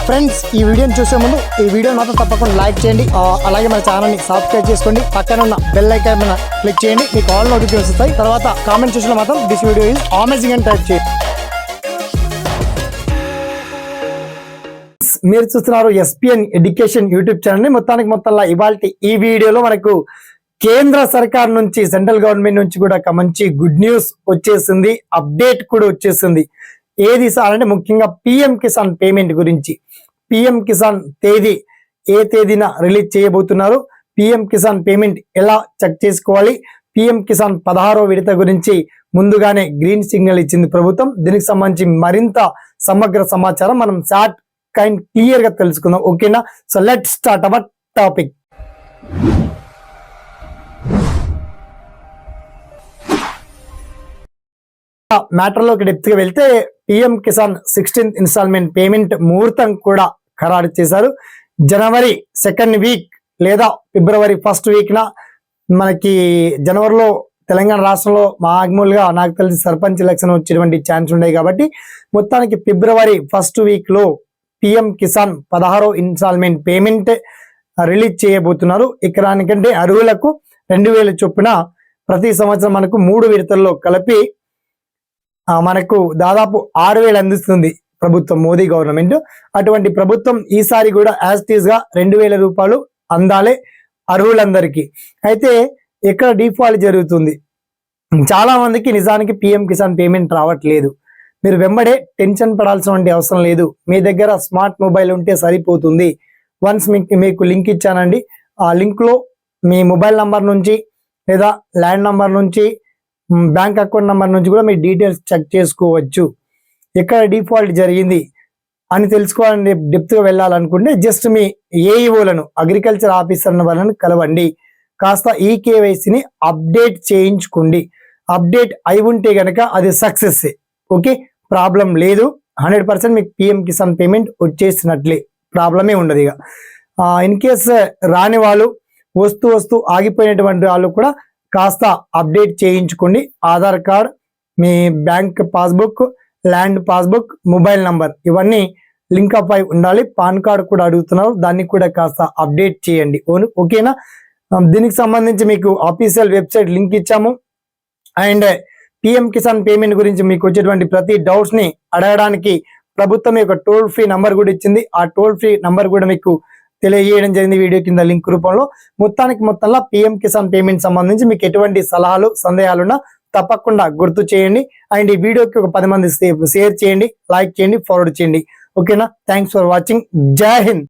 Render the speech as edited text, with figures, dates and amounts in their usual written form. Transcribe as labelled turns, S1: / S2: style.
S1: Friends, ఈ వీడియోని చూసే ముందు ఈ వీడియో మాత్రం తప్పకుండా లైక్ చేయండి, అలాగే మన ఛానల్ని సబ్స్క్రైబ్ చేసుకోండి. పక్కన ఉన్న బెల్ ఐకాన్ మీద క్లిక్ చేయండి, మీకు ఆల్ నోటిఫికేషన్స్ వస్తాయి. తర్వాత కామెంట్ సెక్షన్లో మాత్రం దిస్ వీడియో ఈజ్ అమేజింగ్ అని టైప్ చేయండి. మీరు చూస్తున్నారు ఎస్పీఎన్ ఎడ్యుకేషన్ యూట్యూబ్ ఛానల్. మొత్తంలో ఇవాళ ఈ వీడియోలో మనకు కేంద్ర సర్కార్ నుంచి, సెంట్రల్ గవర్నమెంట్ నుంచి కూడా ఒక మంచి గుడ్ న్యూస్ వచ్చేసింది, అప్డేట్ కూడా వచ్చేసింది. ఏది సార్ అంటే ముఖ్యంగా పిఎం కిసాన్ పేమెంట్ గురించి. పిఎం కిసాన్ తేదీ ఏ తేదీన రిలీజ్ చేయబోతున్నారు, పిఎం కిసాన్ పేమెంట్ ఎలా చెక్ చేసుకోవాలి, పిఎం కిసాన్ 16వ విడత గురించి ముందుగానే గ్రీన్ సిగ్నల్ ఇచ్చింది ప్రభుత్వం. దీనికి సంబంధించి మరింత సమగ్ర సమాచారం మనం షార్ట్ కైండ్ క్లియర్ గా తెలుసుకుందాం. ఓకేనా? So let start our topic. మ్యాటర్లోకి డెప్త్ గా వెళ్తే, PM Kisan 16th instalment payment ముహూర్తం కూడా ఖరారు చేశారు. జనవరి 2nd వీక్ లేదా ఫిబ్రవరి 1st వీక్న మనకి జనవరిలో తెలంగాణ రాష్ట్రంలో మామూలుగా నాకు తెలిసి సర్పంచ్ ఎలక్షన్ వచ్చేటువంటి ఛాన్స్ ఉన్నాయి కాబట్టి మొత్తానికి ఫిబ్రవరి 1st వీక్ లో పిఎం కిసాన్ 16వ ఇన్స్టాల్మెంట్ పేమెంట్ రిలీజ్ చేయబోతున్నారు. ఎకరానికంటే అర్హులకు 2000 చొప్పున ప్రతి సంవత్సరం మనకు 3 విడతల్లో కలిపి మనకు దాదాపు 6000 అందిస్తుంది ప్రభుత్వం, మోదీ గవర్నమెంట్. అటువంటి ప్రభుత్వం ఈసారి కూడా యాజ్ ఇట్ ఈస్ గా 2000 రూపాయలు అందాలే అర్హులందరికీ. అయితే ఎక్కడ డిఫాల్ట్ జరుగుతుంది, చాలా మందికి నిజానికి పిఎం కిసాన్ పేమెంట్ రావట్లేదు. మీరు వెంబడే టెన్షన్ పడాల్సిన అవసరం లేదు. మీ దగ్గర స్మార్ట్ మొబైల్ ఉంటే సరిపోతుంది. వన్స్ మీకు లింక్ ఇచ్చానండి, ఆ లింక్ లో మీ మొబైల్ నంబర్ నుంచి లేదా ల్యాండ్ నంబర్ నుంచి, బ్యాంక్ అకౌంట్ నంబర్ నుంచి కూడా మీ డీటెయిల్స్ చెక్ చేసుకోవచ్చు. ఎక్కడ డిఫాల్ట్ జరిగింది అని తెలుసుకోవాలని డెప్త్ గా వెళ్ళాలనుకుంటే జస్ట్ మీ ఏఈఓలను, అగ్రికల్చర్ ఆఫీసర్ వాళ్ళని కలవండి. కాస్త ఈ కేవైసీని అప్డేట్ చేయించుకోండి. అప్డేట్ అయి ఉంటే గనక అది సక్సెస్. ఓకే, ప్రాబ్లం లేదు. 100% మీకు పిఎం కిసాన్ పేమెంట్ వచ్చేసినట్లే, ప్రాబ్లమే ఉండదు. ఇక ఇన్ కేస్ రాని వాళ్ళు, వస్తూ ఆగిపోయినటువంటి వాళ్ళు కూడా కాస్త అప్డేట్ చేయించుకోండి. ఆధార్ కార్డ్, మీ bank passbook, land passbook, mobile number ఇవన్నీ లింక్ అప్ అయి ఉండాలి. పాన్ కార్డ్ కూడా అడుగుతున్నారు, దాన్ని కూడా కాస్త అప్డేట్ చేయండి. ఓకేనా? దీనికి సంబంధించి మీకు ఆఫీషియల్ వెబ్సైట్ లింక్ ఇచ్చాము. అండ్ పిఎం కిసాన్ పేమెంట్ గురించి మీకు వచ్చేటువంటి ప్రతి డౌట్స్ ని అడగడానికి ప్రభుత్వం యొక్క టోల్ ఫ్రీ నంబర్ కూడా ఇచ్చింది. ఆ టోల్ ఫ్రీ నంబర్ కూడా మీకు తెలియజేయడం జరిగింది వీడియో కింద లింక్ రూపంలో. మొత్తంలో పిఎం కిసాన్ పేమెంట్ సంబంధించి మీకు ఎటువంటి సలహాలు, సందేహాలున్నా తప్పకుండా గుర్తు చేయండి. అండ్ ఈ వీడియోకి ఒక 10 మంది షేర్ చేయండి, లైక్ చేయండి, ఫార్వర్డ్ చేయండి. ఓకేనా? Thanks for watching. జై హింద్.